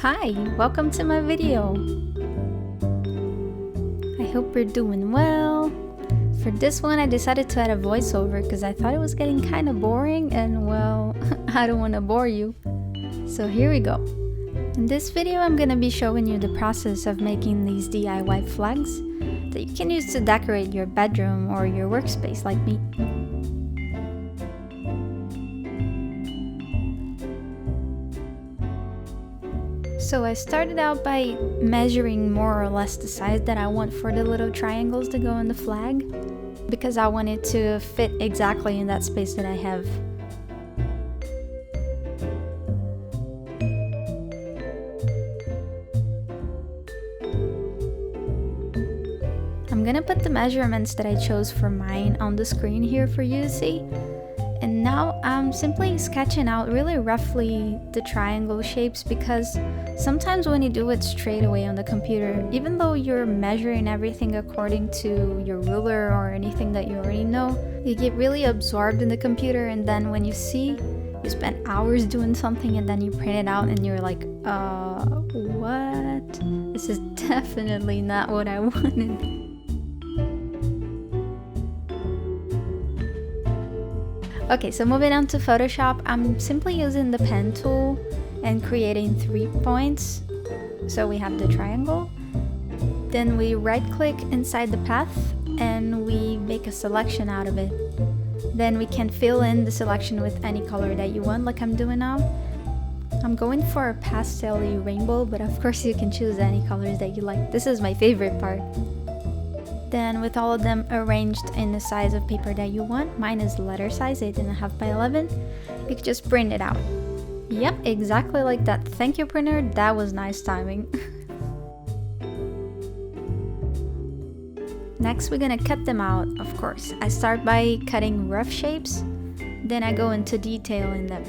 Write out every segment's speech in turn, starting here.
Hi, welcome to my video. I hope you're doing well. For this one I decided to add a voiceover because I thought it was getting kind of boring and well, I don't want to bore you. So here we go. In this video I'm gonna be showing you the process of making these DIY flags that you can use to decorate your bedroom or your workspace like me. So I started out by measuring more or less the size that I want for the little triangles to go on the flag, because I want it to fit exactly in that space that I have. I'm gonna put the measurements that I chose for mine on the screen here for you to see. And now I'm simply sketching out really roughly the triangle shapes, because sometimes when you do it straight away on the computer, even though you're measuring everything according to your ruler or anything that you already know, you get really absorbed in the computer, and then when you see, you spend hours doing something and then you print it out and you're like, what? This is definitely not what I wanted. Okay, so moving on to Photoshop, I'm simply using the pen tool and creating 3 points. So we have the triangle, then we right click inside the path and we make a selection out of it. Then we can fill in the selection with any color that you want, like I'm doing now. I'm going for a pastel-y rainbow, but of course you can choose any colors that you like. This is my favorite part. Then with all of them arranged in the size of paper that you want, mine is letter size 8.5 by 11, you can just print it out. Yep, exactly like that. Thank you, printer, that was nice timing. Next we're gonna cut them out, of course. I start by cutting rough shapes, then I go into detail in them.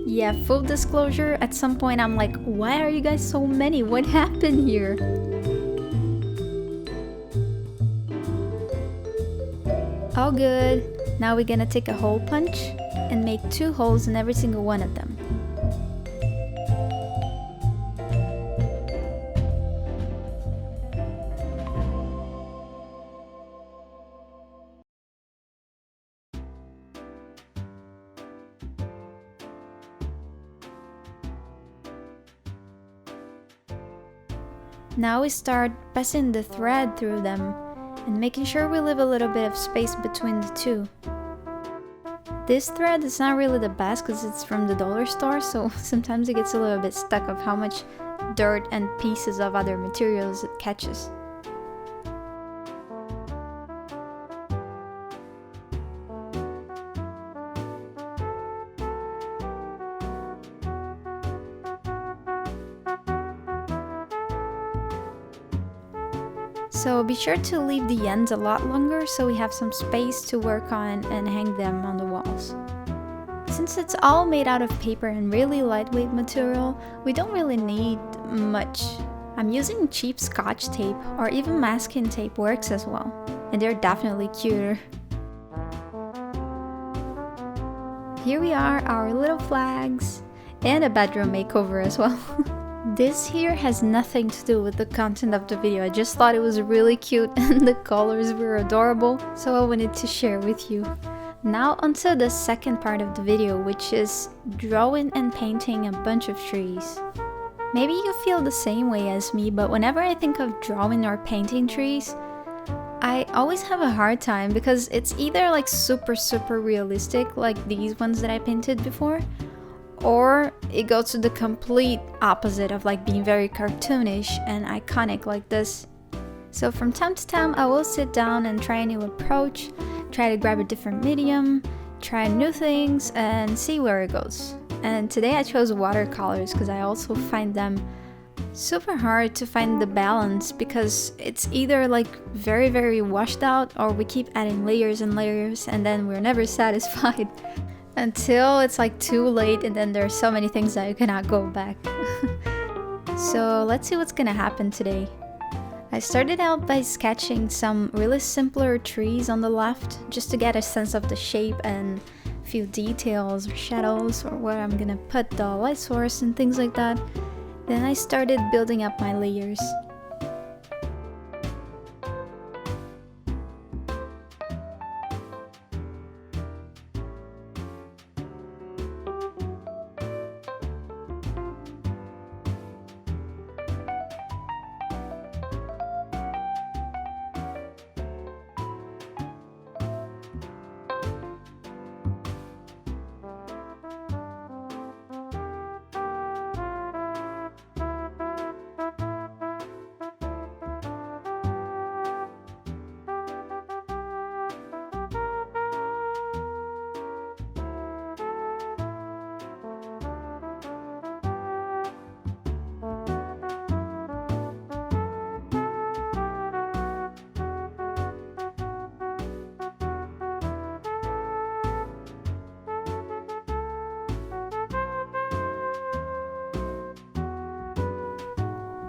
Yeah, full disclosure, at some point I'm like, why are you guys so many? What happened here? All good. Now we're gonna take a hole punch and make 2 holes in every single one of them. Now we start passing the thread through them and making sure we leave a little bit of space between the two. This thread is not really the best because it's from the dollar store, so sometimes it gets a little bit stuck of how much dirt and pieces of other materials it catches. So be sure to leave the ends a lot longer so we have some space to work on and hang them on the walls. Since it's all made out of paper and really lightweight material, we don't really need much. I'm using cheap Scotch tape, or even masking tape works as well, and they're definitely cuter. Here we are, our little flags, and a bedroom makeover as well. This here has nothing to do with the content of the video. I just thought it was really cute and the colors were adorable, so I wanted to share with you. Now onto the second part of the video, which is drawing and painting a bunch of trees. Maybe you feel the same way as me, but whenever I think of drawing or painting trees, I always have a hard time because it's either like super realistic, like these ones that I painted before, or it goes to the complete opposite of like being very cartoonish and iconic like this. So from time to time I will sit down and try a new approach, try to grab a different medium, try new things and see where it goes. And today I chose watercolors because I also find them Super hard to find the balance because it's either like very washed out, or we keep adding layers and layers and then we're never satisfied until it's like too late, and then there's so many things that you cannot go back. So let's see what's gonna happen today. I started out by sketching some really simpler trees on the left, just to get a sense of the shape and few details or shadows, or where I'm gonna put the light source and things like that. Then I started building up my layers.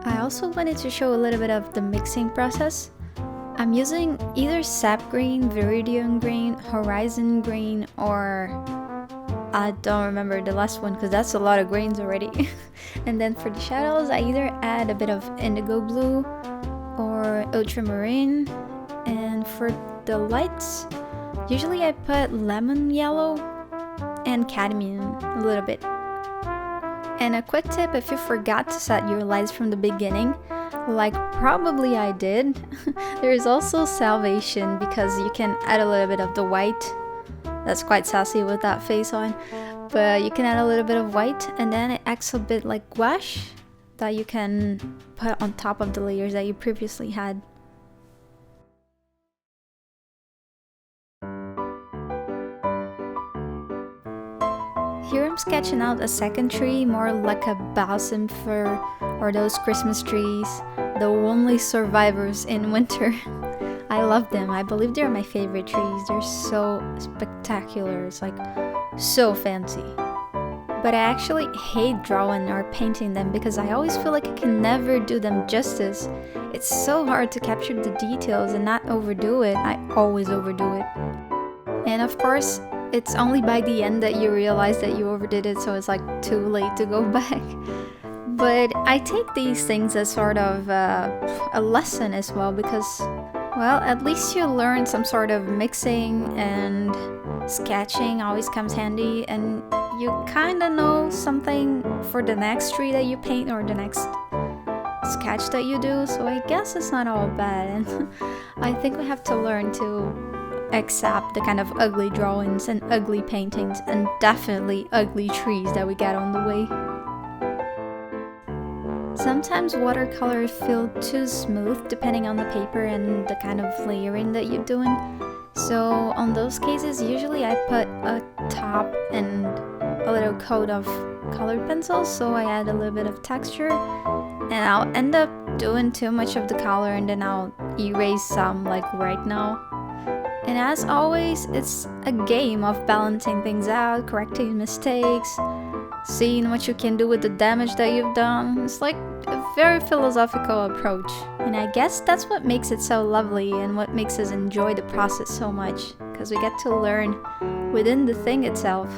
I also wanted to show a little bit of the mixing process. I'm using either sap green, viridian green, horizon green, or I don't remember the last one because that's a lot of greens already. And then for the shadows, I either add a bit of indigo blue or ultramarine. And for the lights, usually I put lemon yellow and cadmium a little bit. And a quick tip, if you forgot to set your lights from the beginning, like probably I did, there is also salvation, because you can add a little bit of the white. That's quite sassy with that face on, but you can add a little bit of white, and then it acts a bit like gouache that you can put on top of the layers that you previously had. Here I'm sketching out a second tree, more like a balsam fir or those Christmas trees, the only survivors in winter. I love them. I believe they're my favorite trees. They're so spectacular. It's like so fancy. But I actually hate drawing or painting them because I always feel like I can never do them justice. It's so hard to capture the details and not overdo it. I always overdo it. And of course, it's only by the end that you realize that you overdid it, so it's like too late to go back. But I take these things as sort of a lesson as well, because, well, at least you learn some sort of mixing, and sketching always comes handy, and you kind of know something for the next tree that you paint or the next sketch that you do, so I guess it's not all bad. And I think we have to learn to accept the kind of ugly drawings and ugly paintings and definitely ugly trees that we get on the way. Sometimes watercolors feel too smooth depending on the paper and the kind of layering that you're doing. So on those cases, usually I put a top and a little coat of colored pencils, so I add a little bit of texture, and I'll end up doing too much of the color and then I'll erase some like right now. And as always, it's a game of balancing things out, correcting mistakes, seeing what you can do with the damage that you've done. It's like a very philosophical approach. And I guess that's what makes it so lovely and what makes us enjoy the process so much, because we get to learn within the thing itself.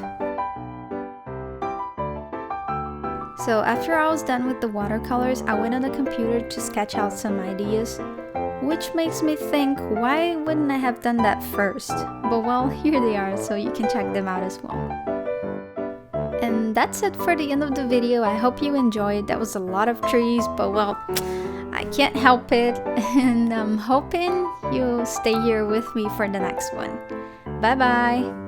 So after I was done with the watercolors, I went on the computer to sketch out some ideas. Which makes me think, why wouldn't I have done that first? But well, here they are, so you can check them out as well. And that's it for the end of the video. I hope you enjoyed. That was a lot of trees, but well, I can't help it. And I'm hoping you'll stay here with me for the next one. Bye bye!